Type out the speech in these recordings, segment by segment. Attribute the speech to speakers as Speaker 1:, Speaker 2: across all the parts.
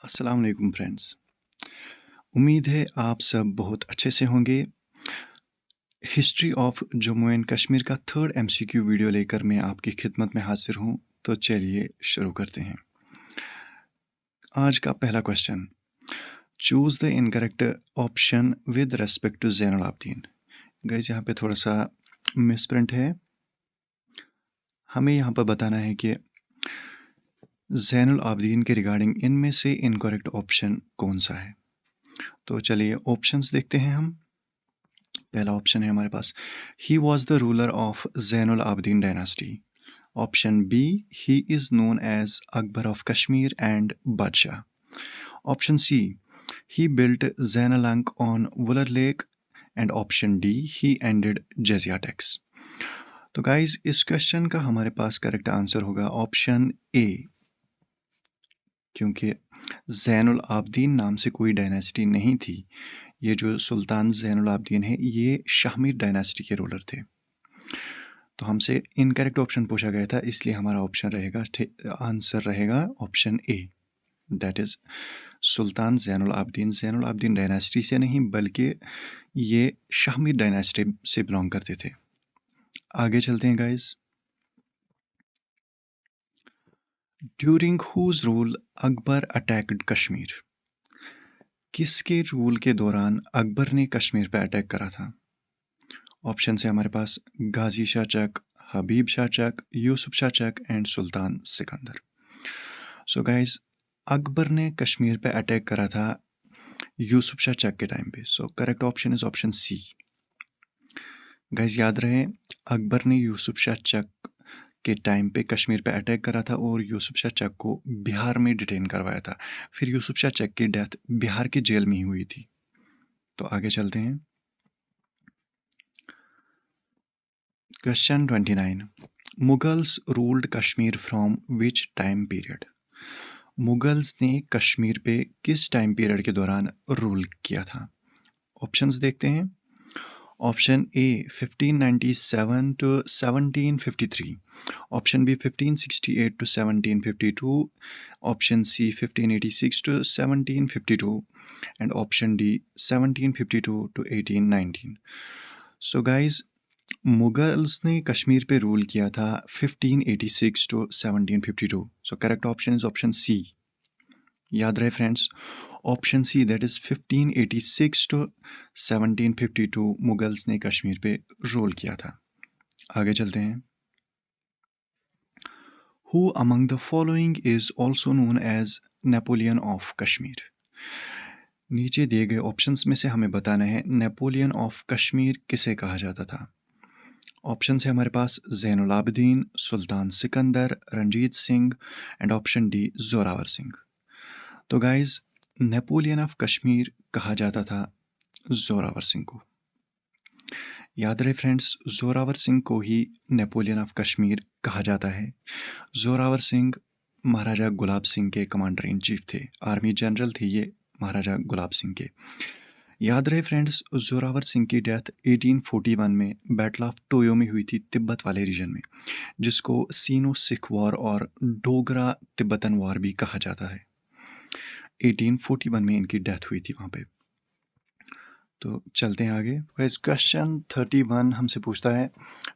Speaker 1: अस्सलाम वालेकुम फ्रेंड्स। उम्मीद है आप सब बहुत अच्छे से होंगे। History of Jammu and Kashmir का थर्ड एमसीक्यू वीडियो लेकर मैं आपकी खिदमत में हाजिर हूँ। तो चलिए शुरू करते हैं। आज का पहला question, choose the incorrect option with respect to Zainul Abidin. Guys यहाँ पे थोड़ा सा मिसप्रिंट है। हमें यहाँ पर बताना है कि ज़ैनुल आबदीन के रिगार्डिंग इनमें से इनकरेक्ट ऑप्शन कौन सा है। तो चलिए ऑप्शंस देखते हैं हम। पहला ऑप्शन है हमारे पास, he was the ruler of Zainul Abidin dynasty. Option B, he is known as Akbar of Kashmir and बादशाह। Option C, he built Zainalank on Wular lake. And option D, he ended jizya tax. तो गाइज इस क्वेश्चन का हमारे पास करेक्ट आंसर होगा ऑप्शन ए, क्योंकि ज़ैनुल आबदीन नाम से कोई डायनेस्टी नहीं थी। ये जो सुल्तान ज़ैनुल आबदीन है ये शाहमीर डायनेस्टी के रूलर थे। तो हमसे इनकरेक्ट ऑप्शन पूछा गया था, इसलिए हमारा ऑप्शन रहेगा, आंसर रहेगा option A, that is Sultan Zainul Abedin dynasty से नहीं बल्कि ये शाहमीर डायनेस्टी से बिलोंग करते थे। आगे चलते हैं guys. During whose rule Akbar attacked Kashmir. किसके रूल के दौरान अकबर ने कश्मीर पर अटैक करा था। ऑप्शन है हमारे पास Ghazi Shah Chak, Habib Shah Chak, Yusuf Shah Chak and Sultan Sikandar. So guys Akbar ने कश्मीर पे अटैक करा था यूसुफ शाह चक के टाइम पे। So correct option is option C. Guys याद रहे, अकबर ने यूसुफ शाह चक के टाइम पे कश्मीर पे अटैक करा था और यूसुफ शाह चक को बिहार में डिटेन करवाया था। फिर यूसुफ शाह चक की डेथ बिहार की जेल में ही हुई थी। तो आगे चलते हैं। Question 29, Mughals ruled Kashmir from which time period. Mughals ने कश्मीर पे किस टाइम पीरियड के दौरान रूल किया था। ऑप्शंस देखते हैं। Option A 1597 to 1753, option B 1568 to 1752, option C 1586 to 1752 and option D 1752 to 1819। So guys Mughals ने कश्मीर पे रूल किया था 1586 to 1752। So correct option is option C. याद रहे friends, option C that is 1586 to 1752 Mughals ने कश्मीर पे रूल किया था। आगे चलते हैं। Who among the following is also known as Napoleon of Kashmir. नीचे दिए गए ऑप्शंस में से हमें बताना है नेपोलियन ऑफ कश्मीर किसे कहा जाता था। ऑप्शन है हमारे पास Zainul Abidin, Sultan Sikandar, Ranjit Singh and option D Zorawar Singh. तो गाइज नेपोलियन ऑफ कश्मीर कहा जाता था जोरावर सिंह को। याद रहे फ्रेंड्स, जोरावर सिंह को ही नेपोलियन ऑफ कश्मीर कहा जाता है। जोरावर सिंह महाराजा गुलाब सिंह के कमांडर इन चीफ थे, आर्मी जनरल थे ये महाराजा गुलाब सिंह के। याद रहे फ्रेंड्स, जोरावर सिंह की डेथ 1841 में बैटल ऑफ टोयो में हुई थी, तिब्बत वाले रीजन में, जिसको सीनो सिख वॉर और डोगरा तिब्बतन वॉर भी कहा जाता है। 1841 में इनकी डेथ हुई थी वहाँ पे। तो चलते हैं आगे। क्वेश्चन 31 हमसे पूछता है,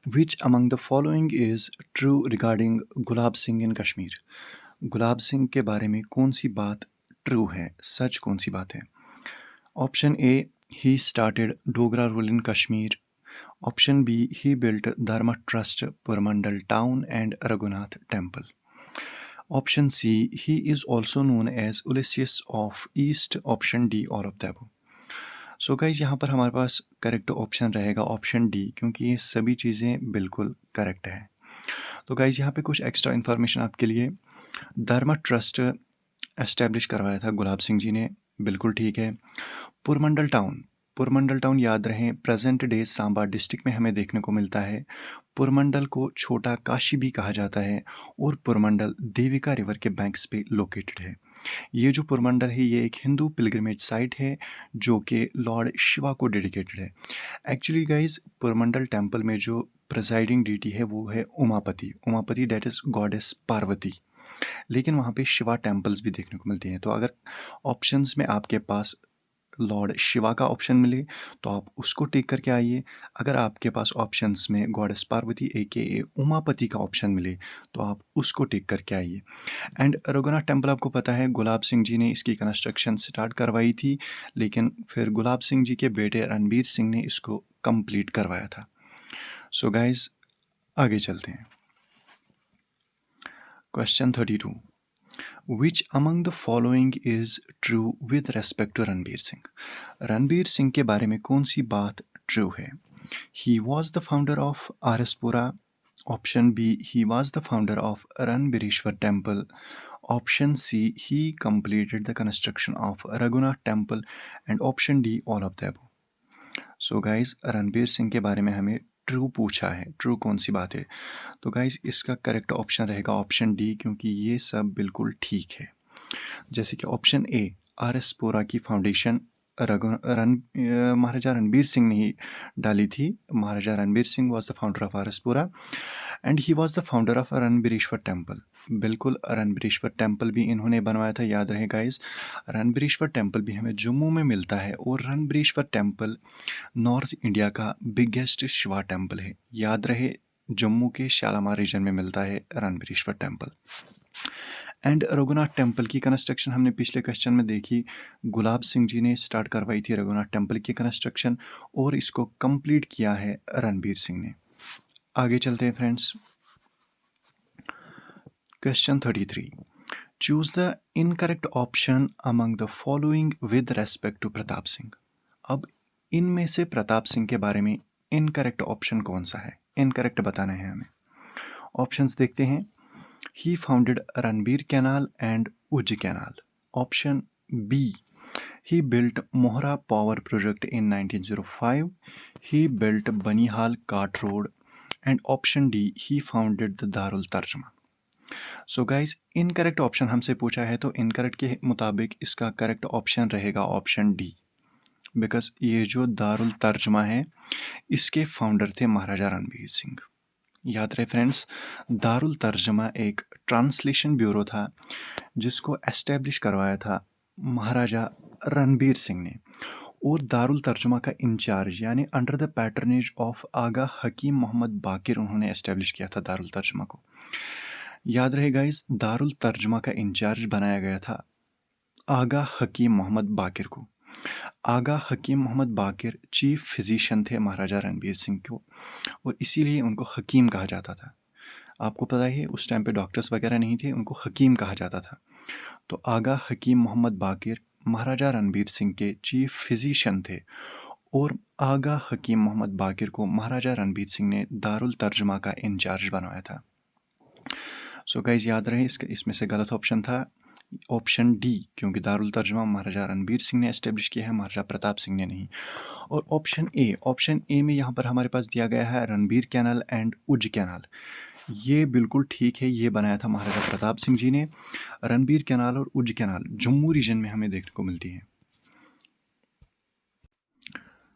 Speaker 1: which among the following is true regarding Gulab Singh in Kashmir. Gulab Singh के बारे में कौन सी बात ट्रू है, सच कौन सी बात है। Option A, he started Dogra rule in Kashmir. Option B, he built Dharma trust Purmandal town and Raghunath temple. Option C, he is also known as Ulysses of east. Option D, all of the above. So guys यहाँ पर हमारे पास correct option रहेगा option D, क्योंकि ये सभी चीज़ें बिल्कुल करेक्ट है। तो गाइज यहाँ पे कुछ एक्स्ट्रा इन्फॉर्मेशन आपके लिए। धर्मा ट्रस्ट एस्टेब्लिश करवाया था गुलाब सिंह जी ने, बिल्कुल ठीक है। पुरमंडल टाउन याद रहे प्रेजेंट डे सांबा डिस्ट्रिक्ट में हमें देखने को मिलता है। पुरमंडल को छोटा काशी भी कहा जाता है और पुरमंडल देविका रिवर के बैंक्स पे लोकेटेड है। ये जो पुरमंडल है ये एक हिंदू पिलग्रिमेज साइट है जो कि लॉर्ड शिवा को डेडिकेटेड है। एक्चुअली गाइज पुरमंडल टेम्पल में जो प्रिसाइडिंग डीटी है वो है Umapati, that is goddess Parvati. लेकिन वहाँ पे शिवा टेम्पल्स भी देखने को मिलती हैं। तो अगर ऑप्शंस में आपके पास लॉर्ड शिवा का ऑप्शन मिले तो आप उसको टिक करके आइए। अगर आपके पास ऑप्शंस में गॉडेस पार्वती AKA उमापति का ऑप्शन मिले तो आप उसको टिक करके आइए। एंड रघुनाथ टेम्पल आपको पता है गुलाब सिंह जी ने इसकी कंस्ट्रक्शन स्टार्ट करवाई थी, लेकिन फिर गुलाब सिंह जी के बेटे रणबीर सिंह ने इसको कंप्लीट करवाया था। सो गाइज आगे चलते हैं। Question 32, which among the following is true with respect to Ranbir Singh? Ranbir Singh के बारे में कौन सी बात ट्रू है? He was the founder of RS Pura. Option B, he was the founder of Ranbireshwar temple. Option C, he completed the construction of Raghunath temple. And option D, all of the above. So guys Ranbir Singh के बारे में हमें true पूछा है, true कौन सी बात है? तो गाइज इसका करेक्ट ऑप्शन रहेगा ऑप्शन डी, क्योंकि ये सब बिल्कुल ठीक है। जैसे कि ऑप्शन ए, आरएसपुरा की फाउंडेशन महाराजा रणबीर सिंह ने ही डाली थी। Maharaja Ranbir Singh was the founder of RS Pura and he was the founder of Ranbireshwar temple. बिल्कुल, रणबीरेश्वर टेम्पल भी इन्होंने बनवाया था, याद रहे गाइस। रणबीरेश्वर टेम्पल भी हमें जम्मू में मिलता है और रणबीरेश्वर टेम्पल नॉर्थ इंडिया का बिगेस्ट शिवा टेम्पल है। याद रहे, जम्मू के शालामार रीजन में मिलता है Ranbireshwar temple. And Raghunath temple की कंस्ट्रक्शन हमने पिछले क्वेश्चन में देखी, गुलाब सिंह जी ने स्टार्ट करवाई थी रघुनाथ टेम्पल की कंस्ट्रक्शन और इसको कंप्लीट किया है रणबीर सिंह ने। आगे चलते हैं friends. Question 33, choose the incorrect option among the following with respect to Pratap Singh. अब इनमें से प्रताप सिंह के बारे में इनकरेक्ट ऑप्शन कौन सा है? इनकरेक्ट बताना है हमें। ऑप्शंस देखते हैं। He founded Ranbir Canal and Uj Canal. Option B, he built Mohra Power Project in 1905. He built Banihal Kart Road. And option D, he founded the Darul Tarjuma. So guys incorrect option हमसे पूछा है, तो incorrect के मुताबिक इसका correct option रहेगा option D, because ये जो दारुल तर्जमा है इसके फाउंडर थे महाराजा रणबीर सिंह। याद रहे फ्रेंड्स, दारुल तर्जमा एक ट्रांसलेशन ब्यूरो था जिसको एस्टेब्लिश करवाया था महाराजा रणबीर सिंह ने, और दारुल तर्जुमा का इंचार्ज यानी अंडर द पैटर्नेज ऑफ आगा हकीम मोहम्मद बाकिर उन्होंने एस्टेब्लिश किया था दारुल तर्जुमा को। याद रहे गाइस, दारुल तर्जुमा का इंचार्ज बनाया गया था आगा हकीम मोहम्मद बाकिर को। आगा हकीम मोहम्मद बाकिर चीफ फिजिशियन थे महाराजा रणबीर सिंह को, और इसीलिए उनको हकीम कहा जाता था। आपको पता ही है उस टाइम पे डॉक्टर्स वगैरह नहीं थे, उनको हकीम कहा जाता था। तो आगा हकीम मोहम्मद बाकिर महाराजा रणबीर सिंह के चीफ फिजिशियन थे, और आगा हकीम मोहम्मद बाकिर को महाराजा रणबीर सिंह ने दारुल तर्जुमा का इंचार्ज बनवाया था। सो गाइज याद रहे, इसमें से गलत ऑप्शन था ऑप्शन डी, क्योंकि दारुल तर्जुमा महाराजा रणबीर सिंह ने एस्टेब्लिश किया है, महाराजा प्रताप सिंह ने नहीं। और ऑप्शन ए में यहाँ पर हमारे पास दिया गया है रणबीर कैनाल एंड उज कैनाल। ये बिल्कुल ठीक है, ये बनाया था महाराजा प्रताप सिंह जी ने। रणबीर कैनाल और उज कैनाल जम्मू रीजन में हमें देखने को मिलती है।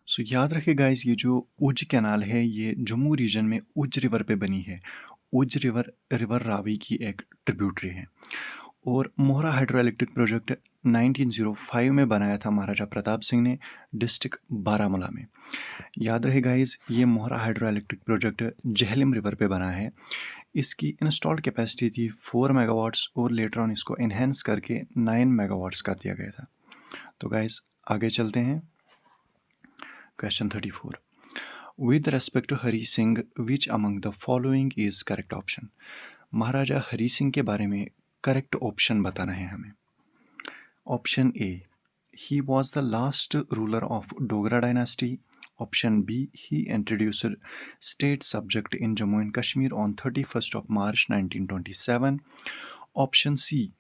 Speaker 1: सो याद रखिए गाइस, ये जो उज कैनाल है ये जम्मू रीजन में उज रिवर पे बनी है। उज रिवर रावी की एक ट्रिब्यूटरी है, और मोहरा हाइड्रो इलेक्ट्रिक प्रोजेक्ट 1905 में बनाया था महाराजा प्रताप सिंह ने डिस्ट्रिक्ट बारामूला में। याद रहे गाइस, ये Mohra hydroelectric project Jhelum river पे बना है। इसकी इंस्टॉल्ड कैपेसिटी थी 4 मेगावाट्स, और लेटर ऑन इसको इन्हेंस करके 9 मेगावाट्स कर दिया गया था। तो गाइस आगे चलते हैं। Question 34, with respect to Hari Singh which among the following is correct option? Maharaja Hari Singh के बारे में करेक्ट ऑप्शन बताना है हमें। Option A, he was the last ruler of Dogra dynasty. Option B, he introduced state subject in Jammu and Kashmir on 31st of March 1927. Option C,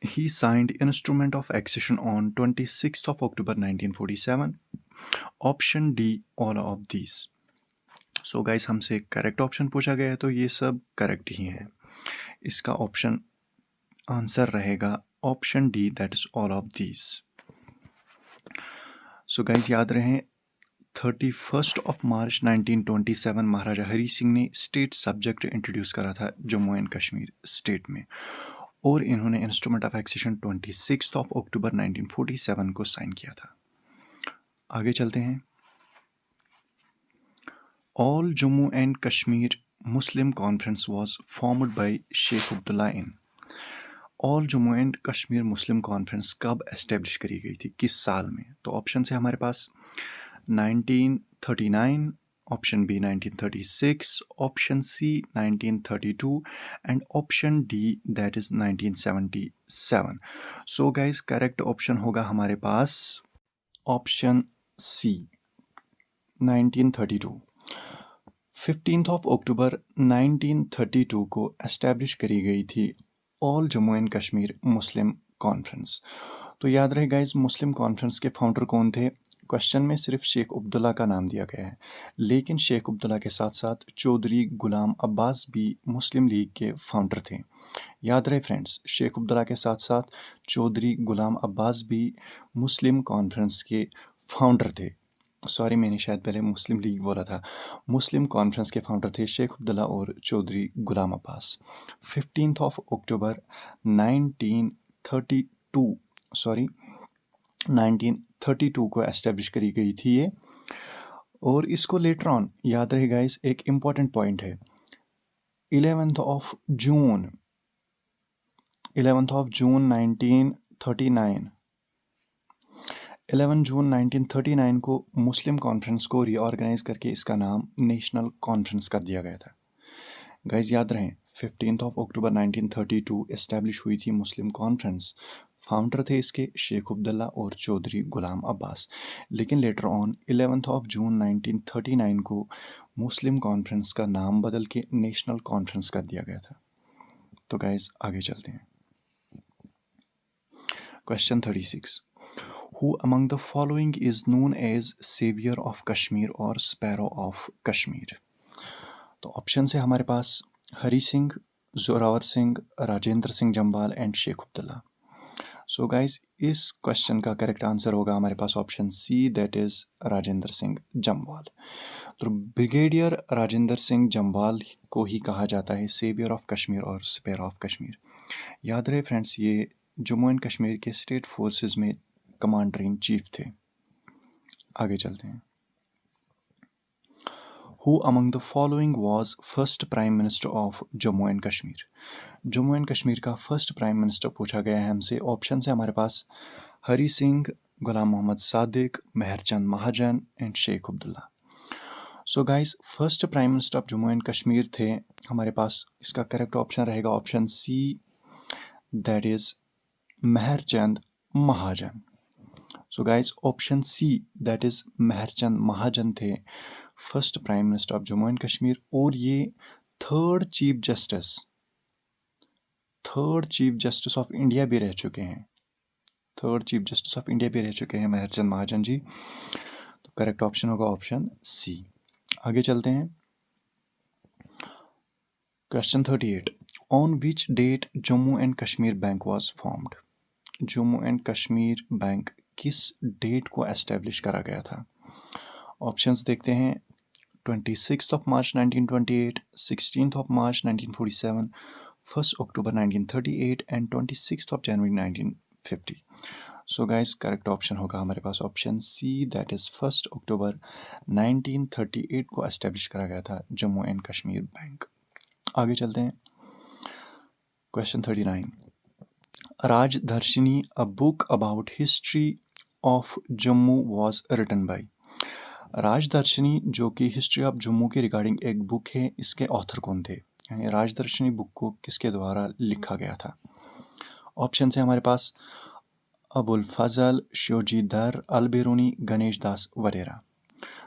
Speaker 1: he signed instrument of accession on 26th of October 1947. Option D, all of these. So guys हमसे correct option पूछा गया है, तो ये सब correct ही है। इसका option answer रहेगा option D, that is all of these. So guys याद रहे, 31 मार्च 1927 महाराजा हरी सिंह ने स्टेट सब्जेक्ट इंट्रोड्यूस करा था जम्मू एंड कश्मीर स्टेट में, और इन्होंने इंस्ट्रूमेंट ऑफ एक्सेशन 26 अक्टूबर 1947 को साइन किया था। आगे चलते हैं। All Jammu and Kashmir Muslim conference was formed by Sheikh Abdullah in. All Jammu and Kashmir Muslim conference कब एस्टेब्लिश करी गई थी, किस साल में? तो ऑप्शन है हमारे पास 1939, option B 1936, option C 1932 and option D that is 1977। So guys correct option होगा हमारे पास ऑप्शन सी 1932। 15 अक्टूबर 1932 को एस्टैब्लिश करी गई थी all Jammu and Kashmir Muslim conference. तो याद रहे गाइस, मुस्लिम कॉन्फ्रेंस के फाउंडर कौन थे? क्वेश्चन में सिर्फ शेख अब्दुल्ला का नाम दिया गया है, लेकिन शेख अब्दुल्ला के साथ साथ चौधरी गुलाम अब्बास भी मुस्लिम लीग के फाउंडर थे। याद रहे फ्रेंड्स, शेख अब्दुल्ला के साथ साथ चौधरी गुलाम अब्बास भी मुस्लिम कॉन्फ्रेंस के फाउंडर थे। सॉरी, मैंने शायद पहले मुस्लिम लीग बोला था। मुस्लिम कॉन्फ्रेंस के फाउंडर थे शेख अब्दुल्ला और चौधरी गुलाम अब्बास। 15 अक्टूबर 1932 सॉरी 1932 को एस्टेब्लिश करी गई थी ये, और इसको लेटर ऑन याद रहे गाइस, एक इम्पॉर्टेंट पॉइंट है, 11 जून 1939 11 जून 1939 को मुस्लिम कॉन्फ्रेंस को रीऑर्गेनाइज करके इसका नाम नेशनल कॉन्फ्रेंस कर दिया गया था। गाइज याद रहें, 15 अक्टूबर 1932 एस्टैब्लिश हुई थी मुस्लिम कॉन्फ्रेंस। फाउंडर थे इसके शेख अब्दुल्ला और चौधरी गुलाम अब्बास, लेकिन लेटर ऑन 11 जून 1939 को मुस्लिम कॉन्फ्रेंस का नाम बदल के नेशनल कॉन्फ्रेंस कर दिया गया था। तो गाइज आगे चलते हैं। Question 36, Who among the following is known as Savior of Kashmir or Sparrow of Kashmir? तो ऑप्शन है हमारे पास Hari Singh, Zorawar Singh, Rajendra Singh Jamwal and Sheikh Abdullah. So guys, इस क्वेश्चन का करेक्ट आंसर होगा हमारे पास option C, that is Rajendra Singh Jamwal. तो ब्रिगेडियर राजेंद्र सिंह जम्वाल को ही कहा जाता है सेवियर ऑफ कश्मीर और स्पेयर ऑफ कश्मीर। याद रहे फ्रेंड्स, ये जम्मू एंड कश्मीर के स्टेट फोर्सेस में कमांडर इन चीफ थे। आगे चलते हैं। Who among the following was first prime minister of Jammu and Kashmir? Jammu and Kashmir का फर्स्ट प्राइम मिनिस्टर पूछा गया है हमसे। ऑप्शन है हमारे पास Hari Singh, Ghulam Mohammad Sadiq, Mehrchand Mahajan and Sheikh Abdullah. So guys, first prime minister of Jammu and Kashmir थे हमारे पास, इसका करेक्ट ऑप्शन रहेगा option C, that is Mehrchand Mahajan. So guys, option C that is Mehrchand Mahajan थे first prime minister of Jammu and Kashmir, और ये third chief justice of India भी रह चुके हैं। मेहरचंद महाजन जी। तो करेक्ट ऑप्शन होगा ऑप्शन सी। आगे चलते हैं। Question 38, on which date Jammu and Kashmir bank was formed? Jammu and Kashmir bank किस डेट को एस्टेब्लिश करा गया था? ऑप्शंस देखते हैं। 26 March 1928, 16 March 1947, 1 October 1938 and 26 January 1950। So guys, correct option होगा हमारे पास option C, that is 1 October 1938 को एस्टेब्लिश करा गया था जम्मू एंड कश्मीर बैंक। आगे चलते हैं। Question 39, Rajdarshini, a book about history of Jammu was written by. Rajdarshini जो कि हिस्ट्री ऑफ जम्मू के रिगार्डिंग एक बुक है, इसके ऑथर कौन थे? यानी राजदर्शिनी बुक को किसके द्वारा लिखा गया था? ऑप्शन है हमारे पास अबुल फजल, शिवजीधर, अलबेरुनी, गणेश दास वडेरा।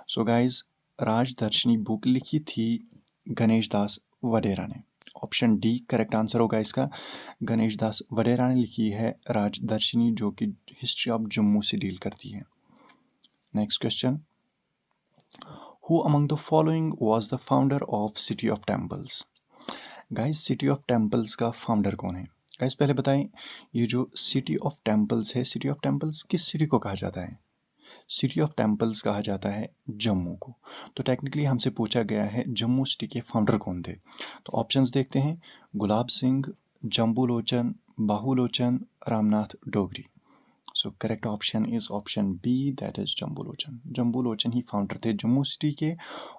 Speaker 1: सो गाइज, राजदर्शिनी बुक लिखी थी गणेश दास वडेरा ने। ऑप्शन डी करेक्ट आंसर होगा इसका। गणेश दास वडेरा ने लिखी है राजदर्शिनी, जो कि हिस्ट्री ऑफ जम्मू से डील करती है। Next question, Who among the following was the founder of City of Temples? Guys, city of temples का फाउंडर कौन है? गाइस पहले बताएं, ये जो सिटी ऑफ टेम्पल्स है, सिटी ऑफ टेम्पल्स किस सिटी को कहा जाता है? सिटी ऑफ टेम्पल्स कहा जाता है जम्मू को। तो टेक्निकली हमसे पूछा गया है जम्मू सिटी के फाउंडर कौन थे। तो ऑप्शंस देखते हैं, Gulab Singh, Jambulochan, Bahulochan, Ramnath Dogri. So correct option is option B, that is Jambulochan. Jambulochan ही फाउंडर थे जम्मू सिटी के,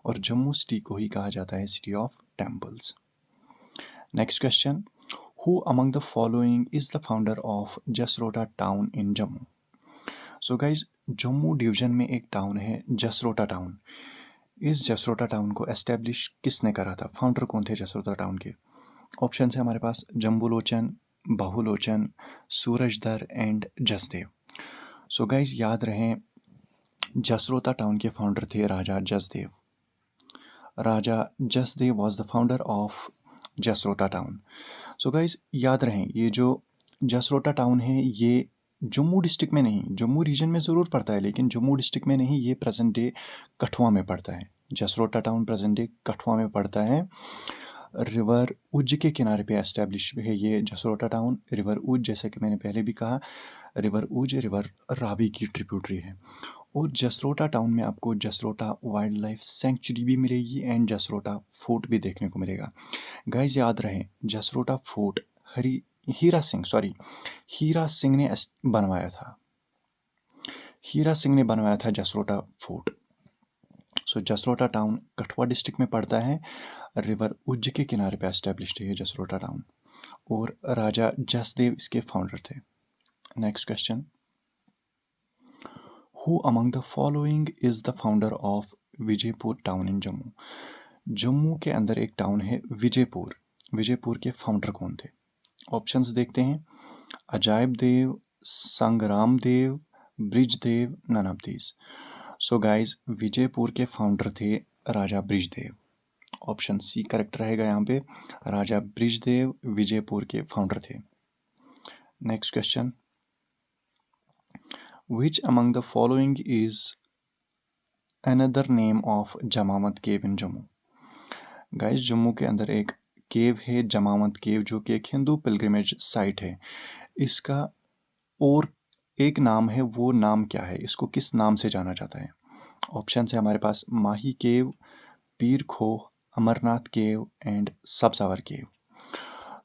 Speaker 1: और जम्मू सिटी को ही कहा जाता है city of temples. Next question, who among the following is the founder of Jasrota town in Jammu. So guys, Jammu division में एक टाउन है जसरोटा टाउन। इस जसरोटा टाउन को एस्टेब्लिश किसने करा था, फाउंडर कौन थे जसरोटा टाउन के। ऑप्शन है हमारे पास Jambulochan, Bahulochan, Surajdhar and Jasdev. So guys याद रहें, जसरोता टाउन के फाउंडर थे Raja Jasdev. Raja Jasdev was the founder of Jasrota town. So guys याद रहें, ये जो जसरोटा टाउन है ये जम्मू डिस्ट्रिक्ट में नहीं, जम्मू रीजन में ज़रूर पड़ता है लेकिन जम्मू डिस्ट्रिक्ट में नहीं, ये प्रेजेंट डे कठुआ में पड़ता है। Jasrota town present day Kathua में पड़ता है। रिवर उज के किनारे पे एस्टेब्लिश है ये जसरोटा टाउन। रिवर उज, जैसे कि मैंने पहले भी कहा, रिवर उज रिवर रावी की ट्रिब्यूटरी है। और जसरोटा टाउन में आपको जसरोटा वाइल्ड लाइफ सेंचुरी भी मिलेगी एंड जसरोटा फोर्ट भी देखने को मिलेगा। गाइज याद रहे, जसरोटा फोर्ट हीरा सिंह ने बनवाया था। हीरा सिंह ने बनवाया था जसरोटा फोर्ट। सो जसरोटा टाउन कठुआ डिस्ट्रिक्ट में पड़ता है। रिवर उज्ज के किनारे पे एस्टेब्लिश्ड है जसरोटा टाउन, और राजा जसदेव इसके फाउंडर थे। Next question, who among the following is the founder of Vijaypur town in Jammu. Jammu के अंदर एक टाउन है विजयपुर। विजयपुर के फाउंडर कौन थे। ऑप्शंस देखते हैं, Ajaib Dev, Sangram Dev, Brijdev, none of these. So guys, Vijaypur के फाउंडर थे राजा ब्रिजदेव। ऑप्शन सी करेक्ट रहेगा यहाँ पे, राजा ब्रिजदेव विजयपुर के फाउंडर थे। Next question, which among the following is another name of Jamavat cave in Jammu. Guys, Jammu के अंदर एक केव है जमावत केव, जो कि एक हिंदू पिलग्रिमेज साइट है। इसका और एक नाम है, वो नाम क्या है, इसको किस नाम से जाना जाता है। ऑप्शन है हमारे पास Mahi cave, Pir Khoh, Amarnath cave and Sabsavar cave.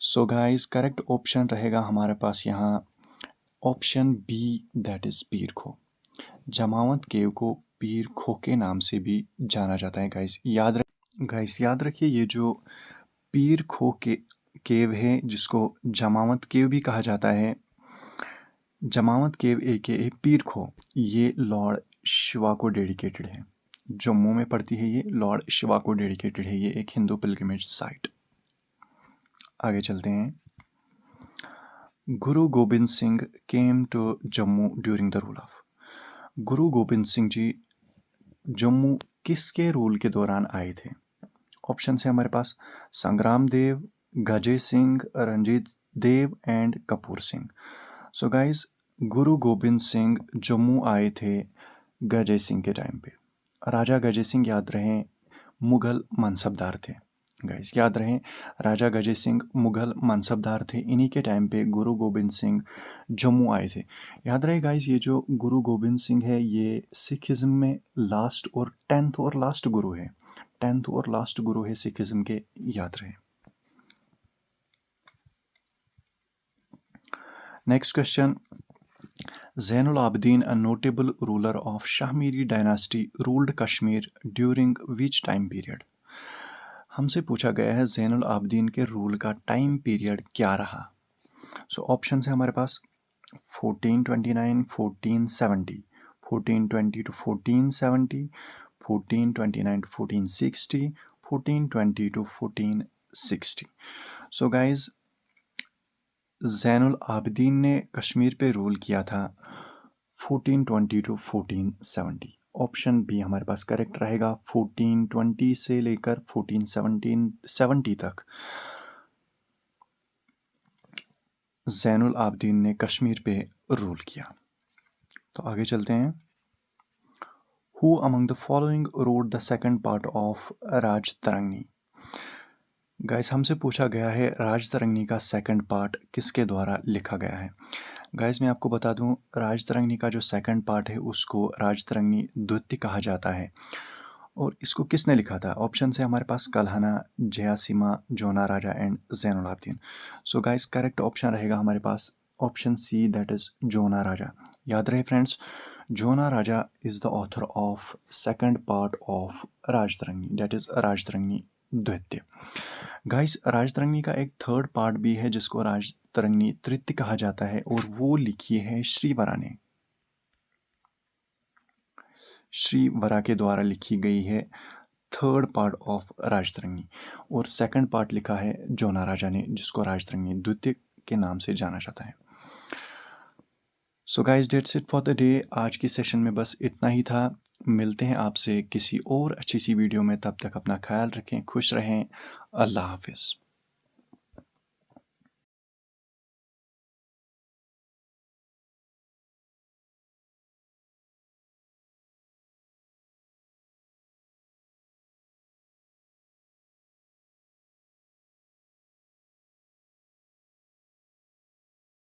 Speaker 1: So guys, correct option रहेगा हमारे पास यहाँ ऑप्शन बी, दैट इज पीर खोह। जमावत केव को पीर खोह के नाम से भी जाना जाता है। गाइस याद रखिए, ये जो पीर खोह के केव है, जिसको जमावत केव भी कहा जाता है, जमावत केव ए पीर खोह, ये लॉर्ड शिवा को डेडिकेटेड है। जम्मू में पड़ती है ये, लॉर्ड शिवा को डेडिकेटेड है ये एक हिंदू पिलग्रिमेज साइट। आगे चलते हैं, Guru Gobind Singh came to Jammu during the rule of. Guru Gobind Singh ji Jammu किसके रूल के दौरान आए थे। ऑप्शन है हमारे पास Sangram Dev, Gajay Singh, Ranjit Dev and Kapur Singh. So guys, Guru Gobind Singh Jammu आए थे गजय सिंह के टाइम पे। राजा गजय सिंह याद रहें मुग़ल मनसबदार थे। गाइस याद रहें, राजा गजय सिंह मुग़ल मनसबदार थे। इन्हीं के टाइम पे गुरु गोबिंद सिंह जम्मू आए थे। याद रहे गाइस, ये जो गुरु गोबिंद सिंह है ये सिखिज़्म में लास्ट और 10th और लास्ट गुरु है। 10th और लास्ट गुरु है सिखिज़्म के, याद रहे। Next question, Zainul Abidin, a notable ruler of Shahmiri dynasty, ruled Kashmir during which time period? हमसे पूछा गया है ज़ैनुल आबिदीन के रूल का टाइम पीरियड क्या रहा। सो ऑप्शन है हमारे पास 1429, 1470, 1420 to 1470, 1429 to 1460, 1420 to 1460। So guys, Zainul Abidin ने कश्मीर पे रूल किया था 1420 to 1470। ऑप्शन बी हमारे पास करेक्ट रहेगा। 1420 से लेकर 1470 तक ज़ैनुल आबिदीन ने कश्मीर पे रूल किया। तो आगे चलते हैं, who among the following wrote the second part of Rajatarangini. Guys, हमसे पूछा गया है राजतरंगी का सेकंड पार्ट किसके द्वारा लिखा गया है। गाइस मैं आपको बता दूं, राजतरंगिणी का जो सेकंड पार्ट है उसको राजतरंगिणी द्वितीय कहा जाता है। और इसको किसने लिखा था? ऑप्शन है हमारे पास Kalhana, Jayasimha, Jona Raja and Zainulabidin. So guys correct option रहेगा हमारे पास option C, that is Jona Raja. याद रहे friends, Jona Raja is the author of second part of Rajatarangini, that is Rajatarangini द्वितीय। गाइस राजतरंगिणी का एक थर्ड पार्ट भी है जिसको राजतरंगिणी तृतीय कहा जाता है और वो लिखी है श्रीवरा ने। श्रीवरा के द्वारा लिखी गई है थर्ड पार्ट ऑफ राजतरंगिणी। और सेकंड पार्ट लिखा है जोना राजा ने, जिसको राजतरंगिणी द्वितीय के नाम से जाना जाता है। So guys that's it for the day. आज की सेशन में बस इतना ही था। मिलते हैं आपसे किसी और अच्छी सी वीडियो में, तब तक अपना ख्याल रखें, खुश रहें। अल्लाह हाफिज़।